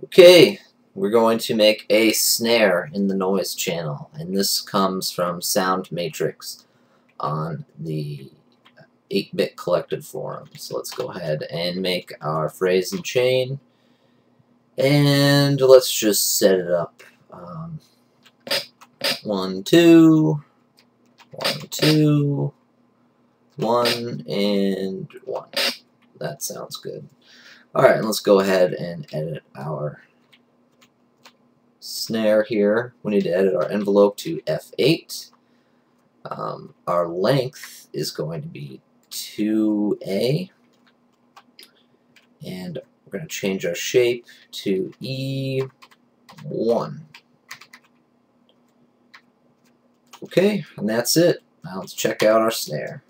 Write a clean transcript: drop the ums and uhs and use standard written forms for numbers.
Okay, we're going to make a snare in the noise channel, and this comes from SoundMatrix on the 8-Bit Collective forum. So let's go ahead and make our phrase and chain, and let's just set it up. 1, 2, 1, 2, 1, and 1. That sounds good. Alright, let's go ahead and edit our snare here. We need to edit our envelope to F8. Our length is going to be 2A. And we're going to change our shape to E1. Okay, and that's it. Now let's check out our snare.